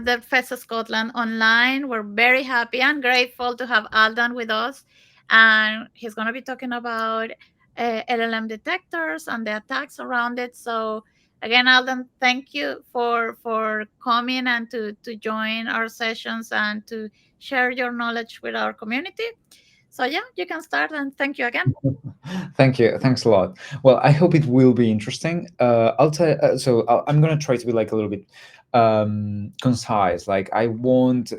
DevFest Scotland online. We're very happy and grateful to have Aldan with us, and he's going to be talking about LLM detectors and the attacks around it. So again, Aldan, thank you for coming and to join our sessions and to share your knowledge with our community. So yeah, you can start, and thank you again. Thank you. Thanks a lot. Well, I hope it will be interesting. I'll tell. I'm gonna try to be like a little bit concise. Like I won't,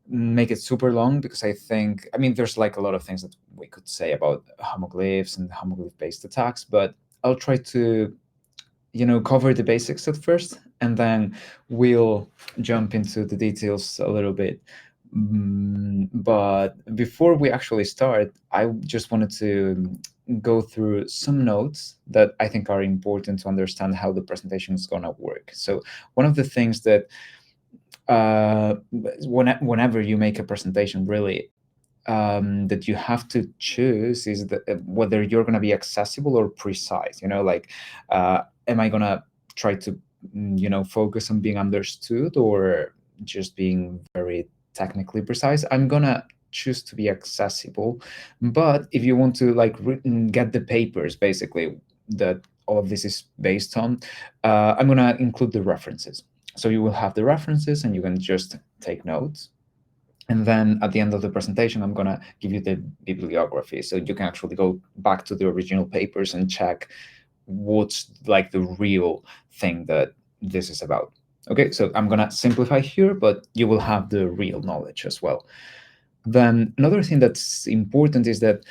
make it super long because I mean, there's like a lot of things that we could say about homoglyphs and homoglyph-based attacks, but I'll try to, cover the basics at first, and then we'll jump into the details a little bit. But before we actually start, I just wanted to go through some notes that I think are important to understand how the presentation is going to work. So one of the things that whenever you make a presentation, really, that you have to choose is whether you're going to be accessible or precise. Like, am I going to try to, focus on being understood or just being very technically precise? I'm going to choose to be accessible. But if you want to like get the papers, basically, that all of this is based on, I'm going to include the references. So you will have the references and you can just take notes. And then at the end of the presentation, I'm going to give you the bibliography. So you can actually go back to the original papers and check what's like the real thing that this is about. Okay, so I'm going to simplify here, but you will have the real knowledge as well. Then another thing that's important is that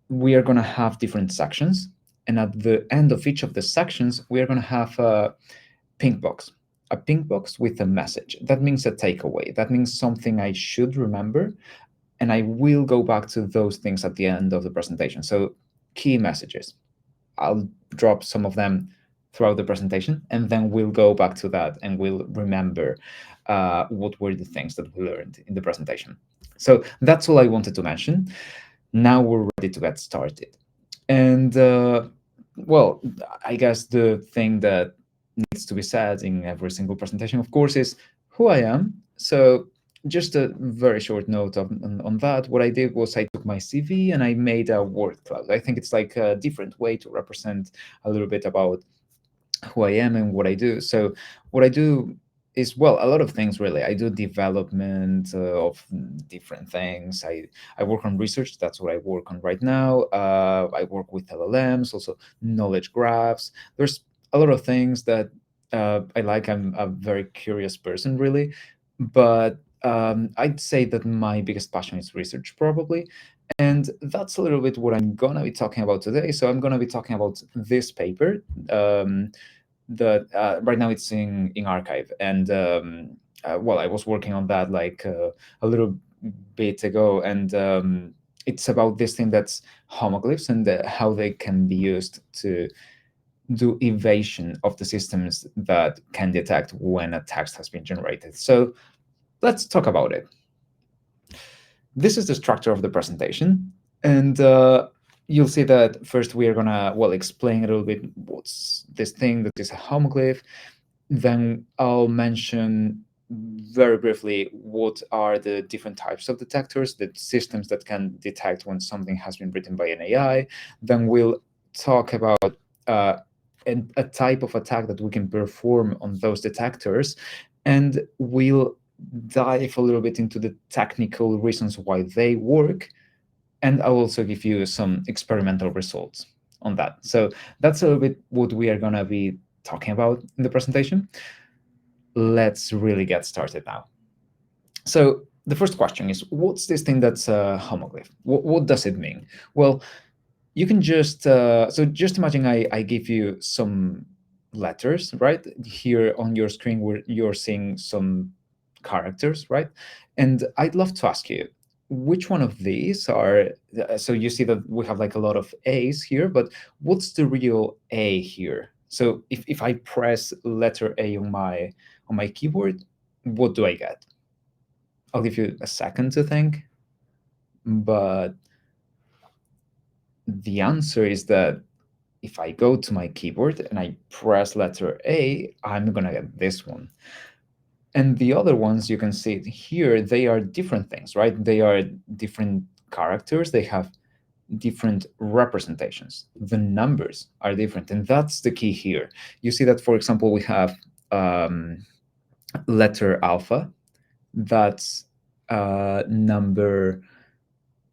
we are going to have different sections. And at the end of each of the sections, we are going to have a pink box. A pink box with a message. That means a takeaway. That means something I should remember. And I will go back to those things at the end of the presentation. So key messages. I'll drop some of them throughout the presentation, and then we'll go back to that and we'll remember what were the things that we learned in the presentation. So that's all I wanted to mention. Now we're ready to get started. And well, I guess the thing that needs to be said in every single presentation, of course, is who I am. So just a very short note on that. What I did was I took my CV and I made a word cloud. I think it's like a different way to represent a little bit about who I am and what I do. So what I do is, well, a lot of things really. I do development of different things. I work on research. That's what I work on right now. I work with LLMs, also knowledge graphs. There's a lot of things that I like. I'm a very curious person, really, but I'd say that my biggest passion is research, probably. And that's a little bit what I'm gonna be talking about today. So I'm gonna be talking about this paper. That right now it's in archive, and well, I was working on that like a little bit ago, and it's about this thing that's homoglyphs and how they can be used to do evasion of the systems that can detect when a text has been generated. So let's talk about it. This is the structure of the presentation, and you'll see that first we are gonna, well, explain a little bit what's this thing that is a homoglyph. Then I'll mention very briefly what are the different types of detectors, the systems that can detect when something has been written by an AI. Then we'll talk about uh, a type of attack that we can perform on those detectors, and we'll dive a little bit into the technical reasons why they work, and I'll also give you some experimental results on that. So that's a little bit what we are going to be talking about in the presentation. Let's really get started now. So the first question is, what's this thing that's a homoglyph? What does it mean? Well, you can just so just imagine I give you some letters, right? Here on your screen where you're seeing some characters, right? And I'd love to ask you, which one of these are, so you see that we have like a lot of A's here, but what's the real A here? So if I press letter A on my keyboard, what do I get? I'll give you a second to think, but the answer is that if I go to my keyboard and I press letter A, I'm gonna get this one. And the other ones you can see here, they are different things, right? They are different characters. They have different representations. The numbers are different, and that's the key here. You see that, for example, we have um, letter alpha. That's number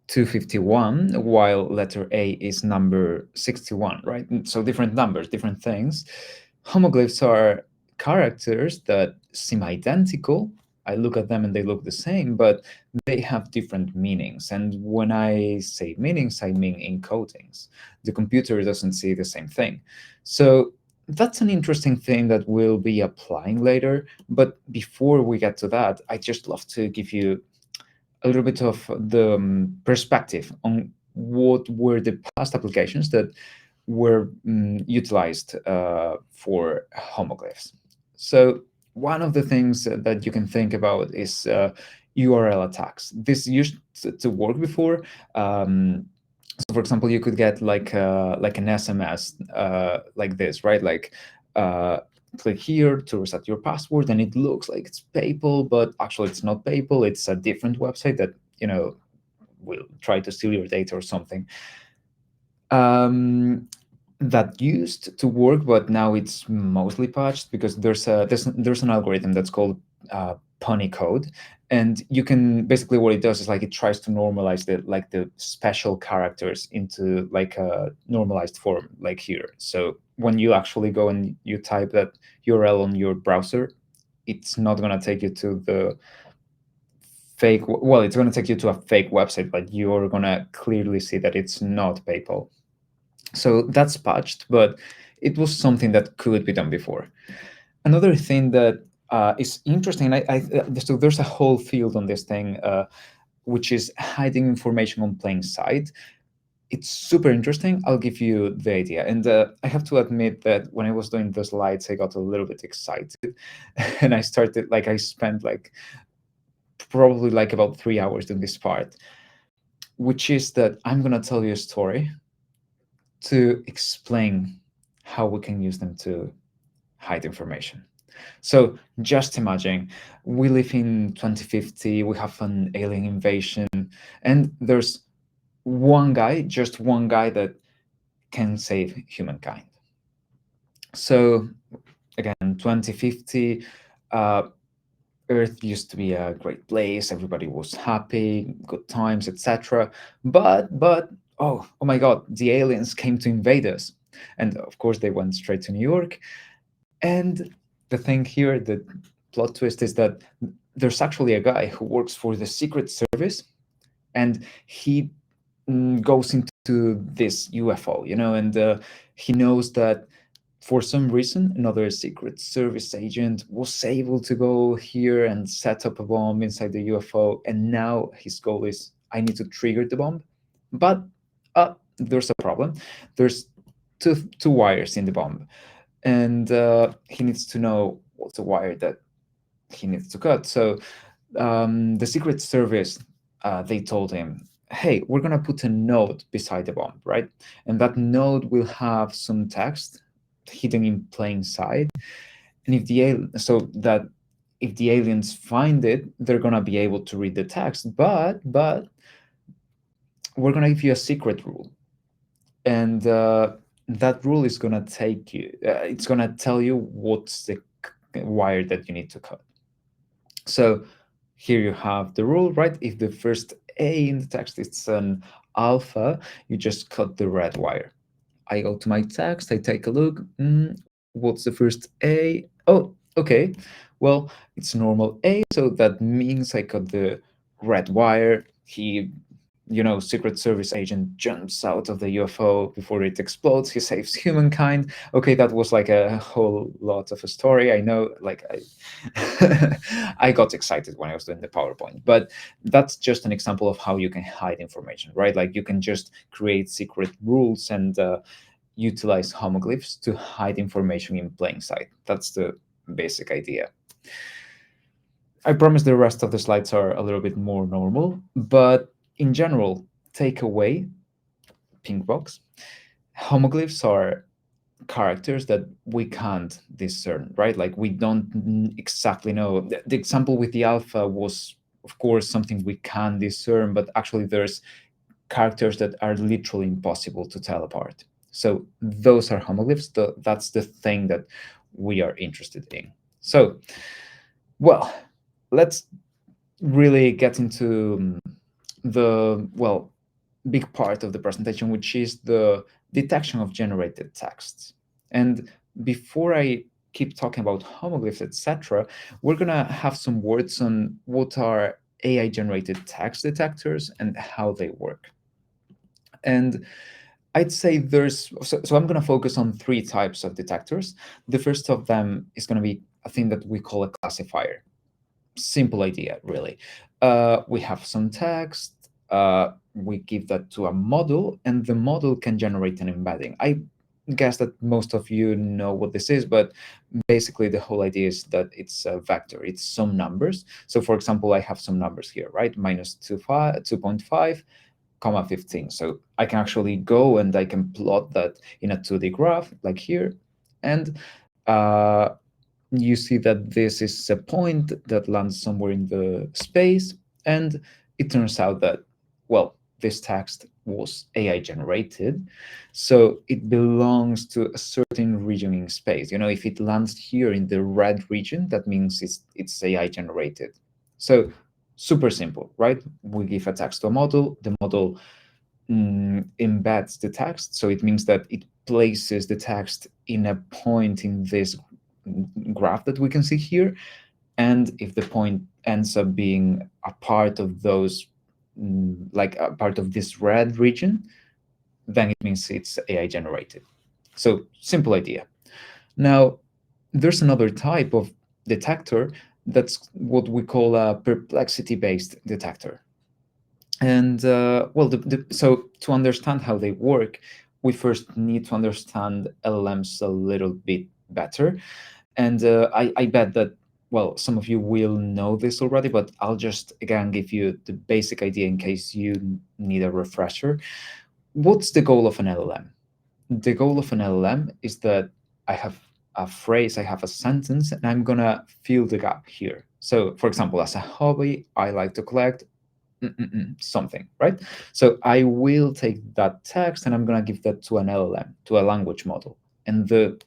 251, while letter A is number 61, right? So different numbers, different things. Homoglyphs are characters that seem identical. I look at them and they look the same, but they have different meanings. And when I say meanings, I mean encodings. The computer doesn't see the same thing. So that's an interesting thing that we'll be applying later. But before we get to that, I just love to give you a little bit of the perspective on what were the past applications that were utilized for homoglyphs. So one of the things that you can think about is URL attacks. This used to work before. So, for example, you could get like an SMS like this, right? Like uh, click here to reset your password, and it looks like it's PayPal, but actually it's not PayPal. It's a different website that will try to steal your data or something. Um, that used to work, but now it's mostly patched because there's an algorithm that's called punny code, and you can basically what it does is like it tries to normalize the special characters into like a normalized form, like here. So when you actually go and you type that URL on your browser, it's not going to take you to the fake. Well, it's going to take you to a fake website, but you're going to clearly see that it's not PayPal. So that's patched, but it was something that could be done before. Another thing that is interesting, so there's a whole field on this thing, which is hiding information on plain sight. It's super interesting. I'll give you the idea. And I have to admit that when I was doing the slides, I got a little bit excited. And I spent like probably like about 3 hours doing this part, which is that I'm going to tell you a story to explain how we can use them to hide information. So just imagine we live in 2050, we have an alien invasion, and there's just one guy that can save humankind. So again, 2050, uh, Earth used to be a great place. Everybody was happy, good times, etc. But oh my God, the aliens came to invade us, and of course they went straight to New York. And the thing here, the plot twist is that there's actually a guy who works for the Secret Service, and he goes into this UFO, and he knows that for some reason, another Secret Service agent was able to go here and set up a bomb inside the UFO. And now his goal is I need to trigger the bomb. But there's a problem. There's two wires in the bomb. And he needs to know what's the wire that he needs to cut. So the Secret Service, they told him, hey, we're going to put a node beside the bomb, right? And that node will have some text hidden in plain sight. And if the aliens find it, they're going to be able to read the text. But we're going to give you a secret rule. And that rule is going to take you, it's going to tell you what's the wire that you need to cut. So here you have the rule, right? If the first A in the text is an alpha, you just cut the red wire. I go to my text, I take a look. What's the first A? Oh, okay. Well, it's normal A, so that means I cut the red wire. Secret Service agent jumps out of the UFO before it explodes. He saves humankind. Okay, that was like a whole lot of a story. I know, like I got excited when I was doing the PowerPoint, but that's just an example of how you can hide information, right? Like you can just create secret rules and utilize homoglyphs to hide information in plain sight. That's the basic idea. I promise the rest of the slides are a little bit more normal, but in general, take away pink box. Homoglyphs are characters that we can't discern, right? Like we don't exactly know. The example with the alpha was, of course, something we can discern, but actually there's characters that are literally impossible to tell apart. So those are homoglyphs. That's the thing that we are interested in. So, well, let's really get into the, well, big part of the presentation, which is the detection of generated texts. And before I keep talking about homoglyphs, etc., we're gonna have some words on what are AI generated text detectors and how they work. And I'd say so I'm going to focus on three types of detectors. The first of them is going to be a thing that we call a classifier. Simple idea, really. We have some text, we give that to a model, and the model can generate an embedding. I guess that most of you know what this is, but basically the whole idea is that it's a vector, it's some numbers. So for example, I have some numbers here, right? Minus 2.5, comma 15. So I can actually go and I can plot that in a 2D graph like here. And uh, you see that this is a point that lands somewhere in the space. And it turns out that, well, this text was AI generated. So it belongs to a certain region in space. You know, if it lands here in the red region, that means it's AI generated. So super simple, right? We give a text to a model, the model embeds the text. So it means that it places the text in a point in this graph that we can see here. And if the point ends up being a part of those, like a part of this red region, then it means it's AI generated. So simple idea. Now, there's another type of detector that's what we call a perplexity-based detector. And well, so to understand how they work, we first need to understand LLMs a little bit better. And I bet that, well, some of you will know this already, but I'll just again give you the basic idea in case you need a refresher. What's the goal of an LLM? The goal of an LLM is that I have a phrase, I have a sentence, and I'm gonna fill the gap here. So, for example, as a hobby, I like to collect something, right? So I will take that text and I'm going to give that to an LLM, to a language model. And the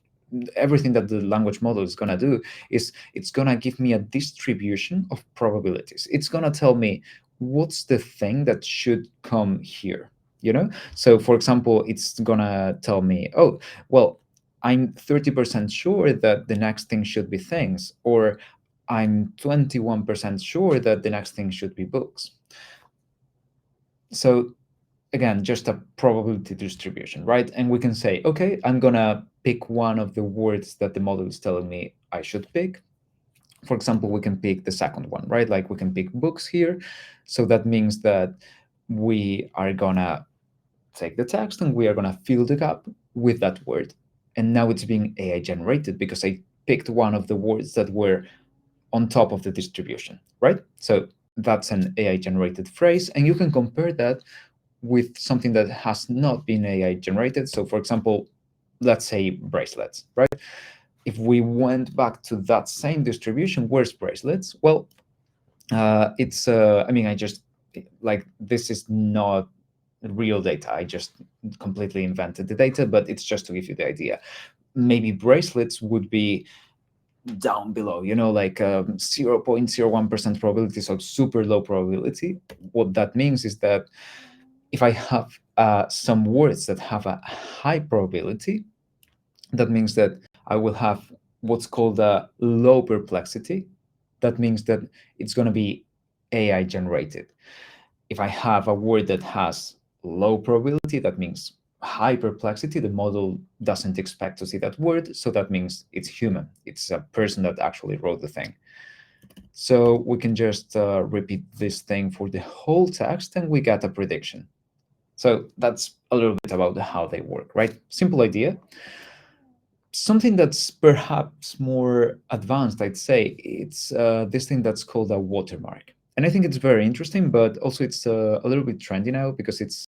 everything that the language model is going to do is it's going to give me a distribution of probabilities. It's going to tell me what's the thing that should come here, you know? So for example, it's going to tell me, oh, well, I'm 30% sure that the next thing should be things, or I'm 21% sure that the next thing should be books. So again, just a probability distribution, right? And we can say, okay, I'm gonna pick one of the words that the model is telling me I should pick. For example, we can pick the second one, right? Like we can pick books here. So that means that we are gonna take the text and we are gonna fill the gap with that word. And now it's being AI generated because I picked one of the words that were on top of the distribution, right? So that's an AI generated phrase. And you can compare that with something that has not been AI generated. So, for example, let's say bracelets, right? If we went back to that same distribution, where's bracelets? Well, I mean, I just like this is not real data. I just completely invented the data, but it's just to give you the idea. Maybe bracelets would be down below, you know, like 0.01% probability, so super low probability. What that means is that if I have some words that have a high probability, that means that I will have what's called a low perplexity. That means that it's going to be AI generated. If I have a word that has low probability, that means high perplexity. The model doesn't expect to see that word, so that means it's human. It's a person that actually wrote the thing. So we can just repeat this thing for the whole text and we get a prediction. So that's a little bit about how they work, right? Simple idea. Something that's perhaps more advanced, I'd say, it's this thing that's called a watermark. And I think it's very interesting, but also it's a little bit trendy now because it's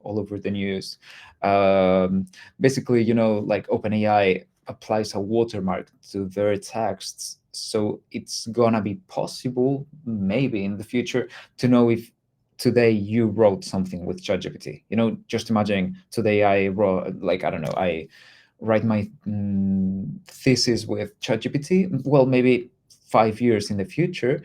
all over the news. Um, Basically, like OpenAI applies a watermark to their texts, so it's gonna be possible, maybe in the future, to know if today you wrote something with ChatGPT. Just imagine today I wrote, like, I don't know, I write my thesis with ChatGPT. Well, maybe 5 years in the future,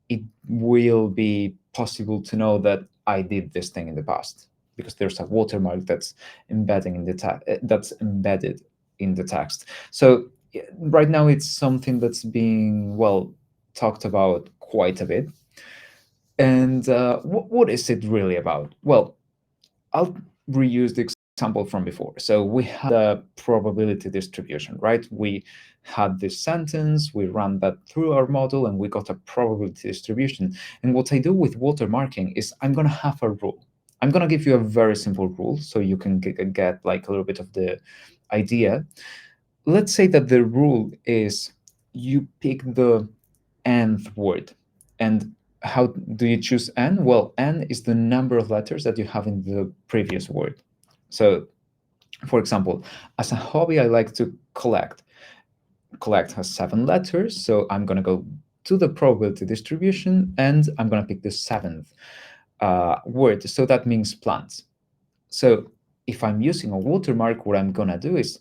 it will be possible to know that I did this thing in the past, because there's a watermark that's embedded in the text. So right now it's something that's being, well, talked about quite a bit. And what is it really about? Well, I'll reuse the example from before. So we had a probability distribution, right? We had this sentence, we ran that through our model, and we got a probability distribution. And what I do with watermarking is I'm going to have a rule. I'm going to give you a very simple rule so you can get like a little bit of the idea. Let's say that the rule is you pick the nth word. And how do you choose n? Well, n is the number of letters that you have in the previous word. So, for example, as a hobby, I like to collect. Collect has 7 letters, so I'm going to go to the probability distribution and I'm going to pick the seventh word. So that means plants. So if I'm using a watermark, what I'm going to do is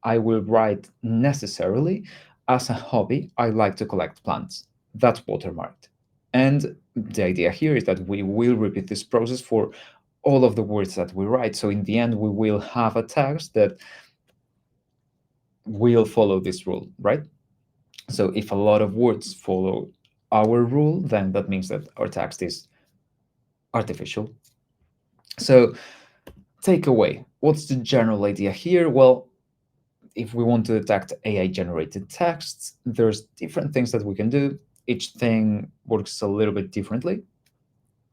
I will write necessarily, as a hobby, I like to collect plants. That's watermarked. And the idea here is that we will repeat this process for all of the words that we write. So in the end, we will have a text that will follow this rule, right? So if a lot of words follow our rule, then that means that our text is artificial. So takeaway, what's the general idea here? Well, if we want to detect AI generated texts, there's different things that we can do. Each thing works a little bit differently,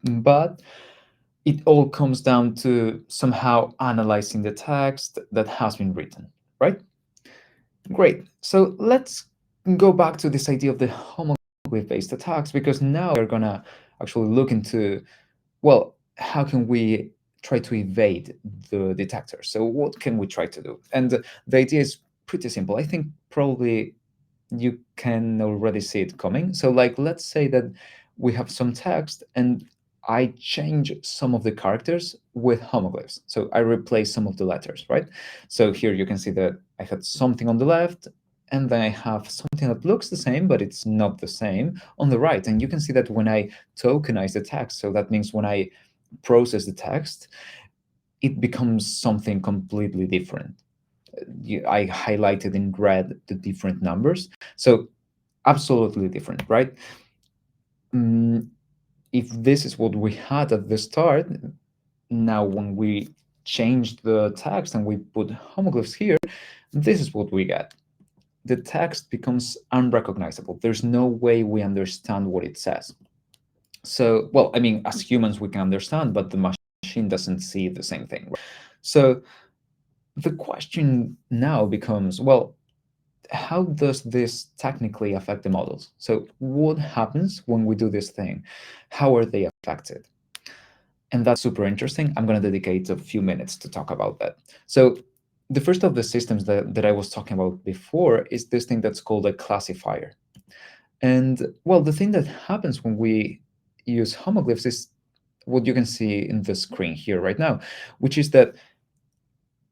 but it all comes down to somehow analyzing the text that has been written, right? Great. So let's go back to this idea of the homoglyph-based attacks, because now we're gonna actually look into, well, how can we try to evade the detector? So what can we try to do? And the idea is pretty simple. I think probably you can already see it coming. So like, let's say that we have some text and I change some of the characters with homoglyphs. So I replace some of the letters, right? So here you can see that I had something on the left, and then I have something that looks the same, but it's not the same on the right. And you can see that when I tokenize the text, so that means when I process the text, it becomes something completely different. I highlighted in red the different numbers. So absolutely different, right? Mm, if this is what we had at the start, now when we change the text and we put homoglyphs here, this is what we get. The text becomes unrecognizable. There's no way we understand what it says. So, well, I mean, as humans, we can understand, but the machine doesn't see the same thing. Right? So the question now becomes, well, how does this technically affect the models? So what happens when we do this thing? How are they affected? And that's super interesting. I'm going to dedicate a few minutes to talk about that. So the first of the systems that I was talking about before is this thing that's called a classifier. And well, the thing that happens when we use homoglyphs is what you can see in the screen here right now, which is that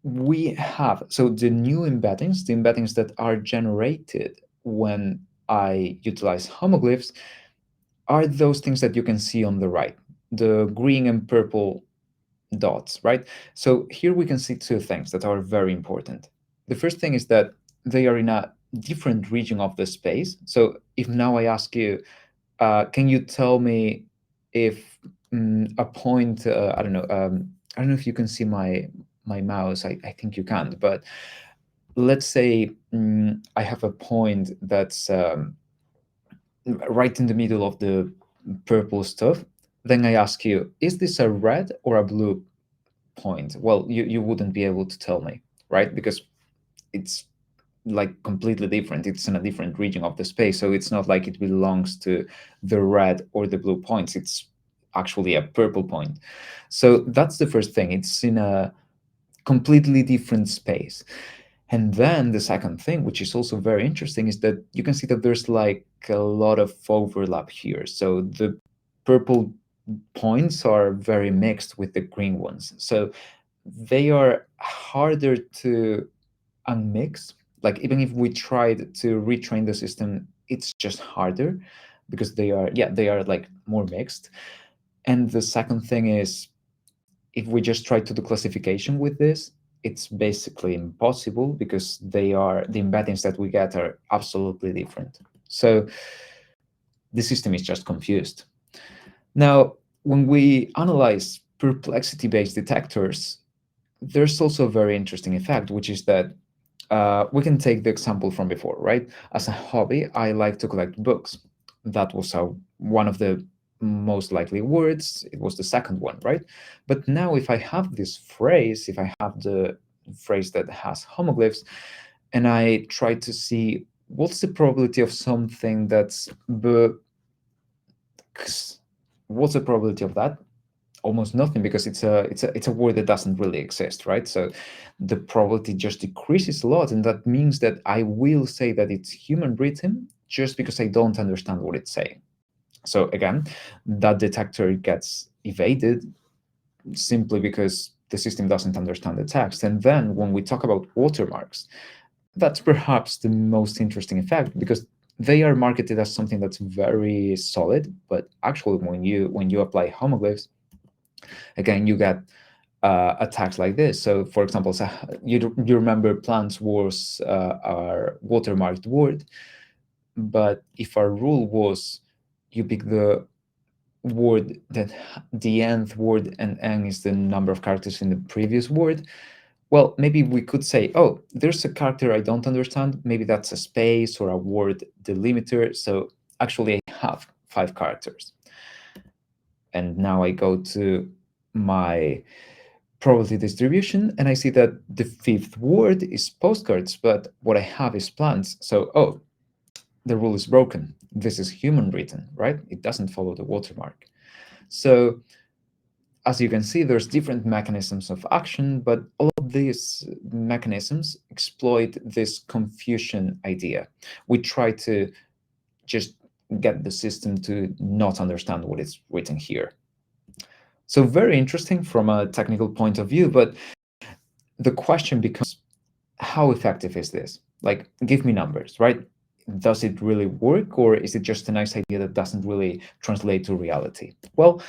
we have, so the new embeddings, the embeddings that are generated when I utilize homoglyphs, are those things that you can see on the right, the green and purple dots, right? So here we can see two things that are very important. The first thing is that they are in a different region of the space. So if now I ask you, can you tell me if a point, I don't know if you can see my mouse. I think you can't, but let's say I have a point that's right in the middle of the purple stuff. Then I ask you, is this a red or a blue point? Well, you wouldn't be able to tell me, right? Because it's like completely different. It's in a different region of the space. So it's not like it belongs to the red or the blue points. actually a purple point. So that's the first thing. It's in a completely different space. And then the second thing, which is also very interesting, is that you can see that there's like a lot of overlap here. So the purple points are very mixed with the green ones. So they are harder to unmix. Like even if we tried to retrain the system, it's just harder because they are like more mixed. And the second thing is, if we just try to do classification with this, it's basically impossible because the embeddings that we get are absolutely different. So the system is just confused. Now, when we analyze perplexity-based detectors, there's also a very interesting effect, which is that we can take the example from before, right? As a hobby, I like to collect books. That was one of the most likely words. It was the second one, right? But now, if I have this phrase, if I have the phrase that has homoglyphs, and I try to see what's the probability of something that's what's the probability of that? Almost nothing, because it's a word that doesn't really exist, right? So the probability just decreases a lot, and that means that I will say that it's human written just because I don't understand what it's saying. So again, that detector gets evaded simply because the system doesn't understand the text. And then when we talk about watermarks, that's perhaps the most interesting effect, because they are marketed as something that's very solid, but actually when you apply homoglyphs, again, you get attacks like this. So, for example, so you remember plants was our watermarked word, but if our rule was you pick the word that the nth word and n is the number of characters in the previous word, well, maybe we could say, oh, there's a character I don't understand. Maybe that's a space or a word delimiter. So actually, I have 5 characters. And now I go to my probability distribution, and I see that the fifth word is postcards, but what I have is plants. So, oh, the rule is broken. This is human written, right? It doesn't follow the watermark. So, as you can see, there's different mechanisms of action, but all of these mechanisms exploit this confusion idea. We try to just get the system to not understand what is written here. So very interesting from a technical point of view, but the question becomes, how effective is this? Like, give me numbers, right? Does it really work, or is it just a nice idea that doesn't really translate to reality? Well,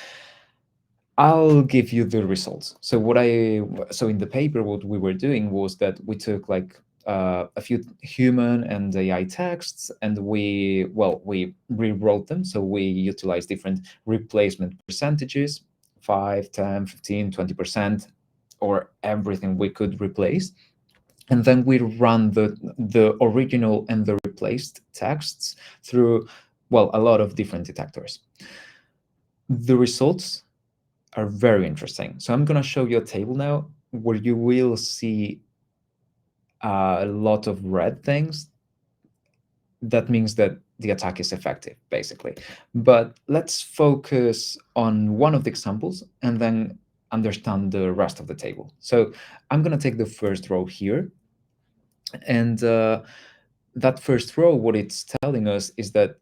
I'll give you the results. So in the paper, what we were doing was that we took like a few human and AI texts, and we rewrote them. So we utilized different replacement percentages, 5, 10, 15, 20%, or everything we could replace. And then we run the original and the replaced texts through, well, a lot of different detectors. The results are very interesting. So I'm going to show you a table now where you will see a lot of red things. That means that the attack is effective, basically. But let's focus on one of the examples and then understand the rest of the table. So I'm going to take the first row here. And that first row, what it's telling us is that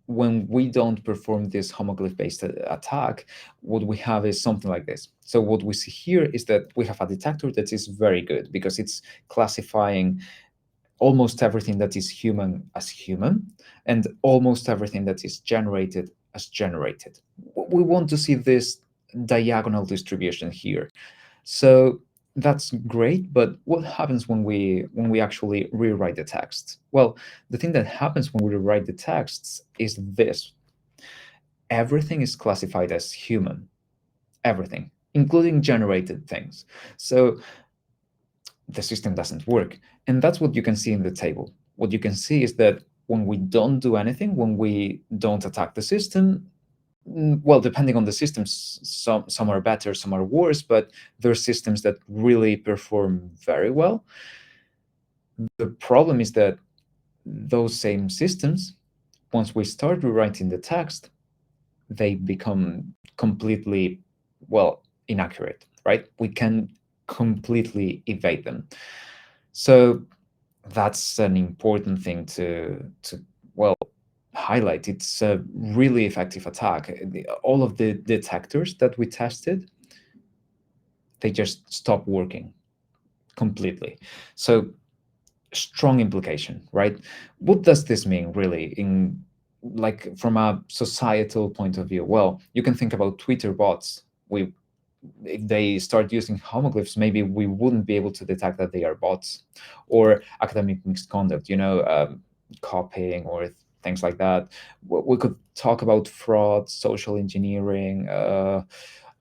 when we don't perform this homoglyph-based attack, what we have is something like this. So what we see here is that we have a detector that is very good because it's classifying almost everything that is human as human and almost everything that is generated as generated. We want to see this diagonal distribution here. So that's great, but what happens when we actually rewrite the text? Well, the thing that happens when we rewrite the texts is this. Everything is classified as human. Everything, including generated things. So the system doesn't work. And that's what you can see in the table. What you can see is that when we don't do anything, when we don't attack the system, well, depending on the systems, some are better, some are worse, but there are systems that really perform very well. The problem is that those same systems, once we start rewriting the text, they become completely, well, inaccurate, right? We can completely evade them. So that's an important thing to well highlight. It's a really effective attack. All of the detectors that we tested, they just stop working completely. So strong implication, right? What does this mean really in, like, from a societal point of view? Well, you can think about Twitter bots. We If they start using homoglyphs, maybe we wouldn't be able to detect that they are bots. Or academic misconduct, copying or things like that. We could talk about fraud, social engineering,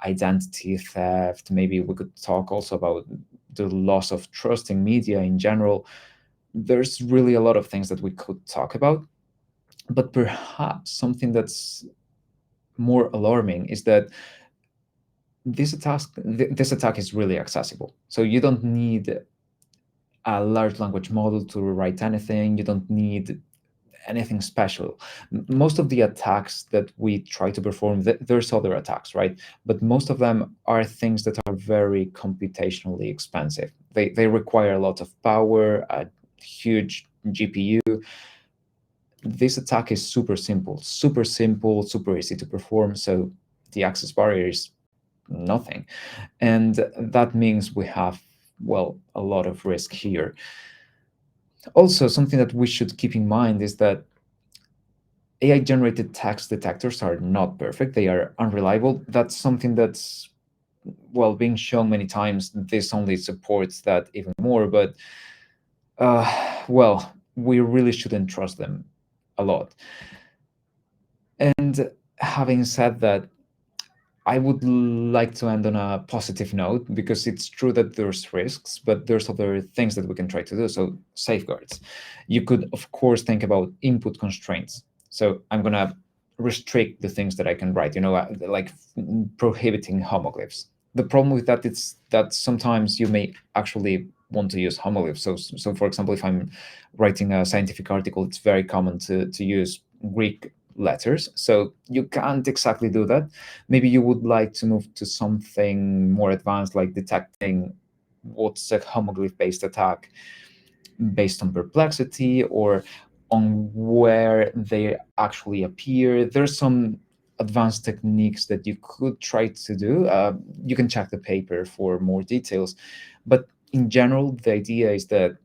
identity theft. Maybe we could talk also about the loss of trust in media in general. There's really a lot of things that we could talk about, but perhaps something that's more alarming is that this attack is really accessible. So you don't need a large language model to write anything. You don't need anything special. Most of the attacks that we try to perform, there's other attacks, right? But most of them are things that are very computationally expensive. They require a lot of power, a huge GPU. This attack is super simple, super easy to perform. So the access barrier is nothing. And that means we have, well, a lot of risk here. Also, something that we should keep in mind is that AI generated text detectors are not perfect. They are unreliable. That's something that's, well, being shown many times. This only supports that even more. But, uh, well, we really shouldn't trust them a lot. And having said that, I would like to end on a positive note, because it's true that there's risks, but there's other things that we can try to do. So safeguards. You could, of course, think about input constraints. So I'm gonna restrict the things that I can write. Like prohibiting homoglyphs. The problem with that is that sometimes you may actually want to use homoglyphs. So for example, if I'm writing a scientific article, it's very common to use Greek letters. So you can't exactly do that. Maybe you would like to move to something more advanced, like detecting what's a homoglyph-based attack based on perplexity or on where they actually appear. There's some advanced techniques that you could try to do. You can check the paper for more details. But in general, the idea is that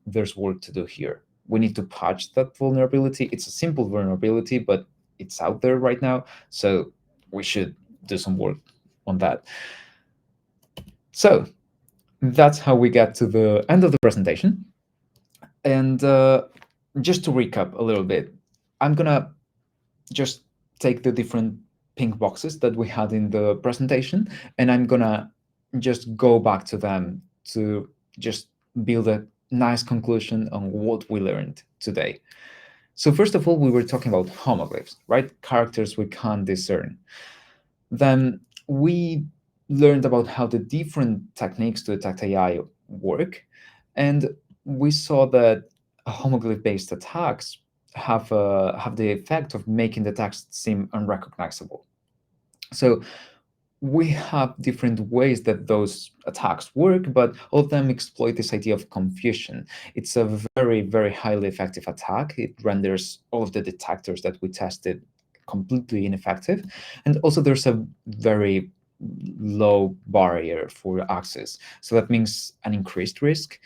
there's work to do here. We need to patch that vulnerability. It's a simple vulnerability, but it's out there right now. So we should do some work on that. So that's how we get to the end of the presentation. And just to recap a little bit, I'm gonna just take the different pink boxes that we had in the presentation, and I'm gonna just go back to them to just build a nice conclusion on what we learned today. So first of all, we were talking about homoglyphs, right? Characters we can't discern. Then we learned about how the different techniques to detect AI work, and we saw that homoglyph-based attacks have the effect of making the text seem unrecognizable. So we have different ways that those attacks work, but all of them exploit this idea of confusion. It's a very, very highly effective attack. It renders all of the detectors that we tested completely ineffective. And also there's a very low barrier for access. So that means an increased risk.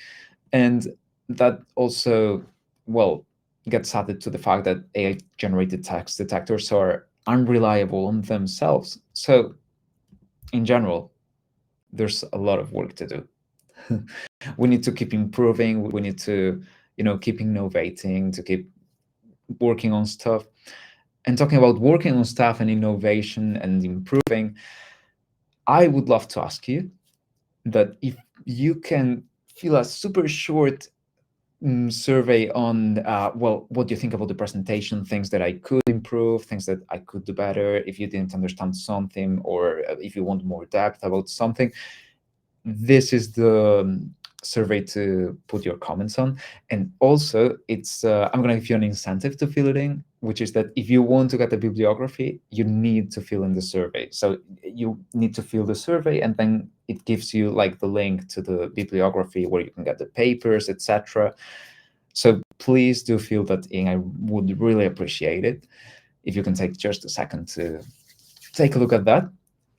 And that also, well, gets added to the fact that AI generated text detectors are unreliable on themselves. So in general, there's a lot of work to do. We need to keep improving. We need to, keep innovating, to keep working on stuff. And talking about working on stuff and innovation and improving, I would love to ask you that if you can fill a super short survey on, well, what do you think about the presentation, things that I could improve, things that I could do better, if you didn't understand something, or if you want more depth about something. This is the survey to put your comments on. And also, it's I'm going to give you an incentive to fill it in. which is that if you want to get the bibliography, you need to fill in the survey. So you need to fill the survey, and then it gives you like the link to the bibliography where you can get the papers, etc. So please do fill that in. I would really appreciate it if you can take just a second to take a look at that.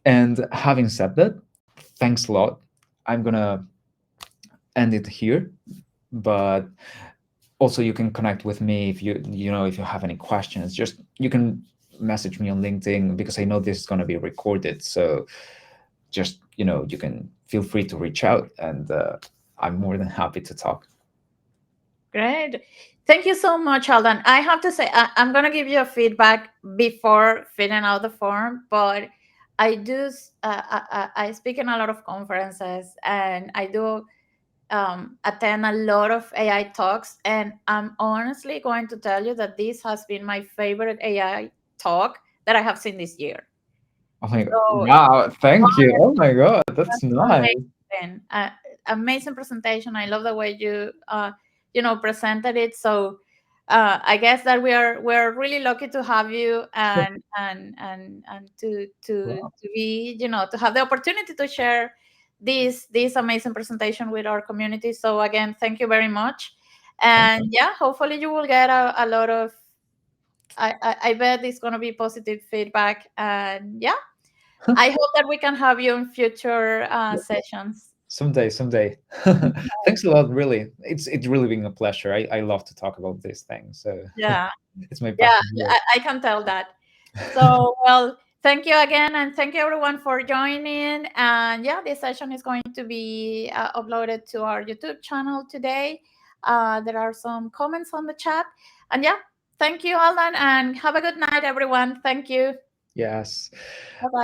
And having said that, thanks a lot. I'm gonna end it here, but also you can connect with me if if you have any questions. Just you can message me on LinkedIn, because I know this is going to be recorded. So just you can feel free to reach out, and I'm more than happy to talk. Great. Thank you so much, Aldan. I have to say, I'm going to give you a feedback before filling out the form, but I do, I speak in a lot of conferences, and I do attend a lot of AI talks. And I'm honestly going to tell you that this has been my favorite AI talk that I have seen this year. Oh my god! So, Wow, thank you. Oh my god, that's nice. amazing, amazing presentation. I love the way you presented it. So I guess that we're really lucky to have you, and Wow. to be, to have the opportunity to share this amazing presentation with our community. So again, thank you very much. Thank And yeah, hopefully you will get a lot of, I bet it's going to be positive feedback. And yeah, I hope that we can have you in future you. sessions. Someday. Thanks a lot. Really, it's really been a pleasure. I love to talk about these things. So Yeah, it's my yeah, passion. Really. I can tell that. So, well, thank you again, and thank you everyone for joining. And yeah, this session is going to be uploaded to our YouTube channel today. There are some comments on the chat. And yeah, thank you, Alan, and have a good night, everyone. Thank you. Yes. Bye bye.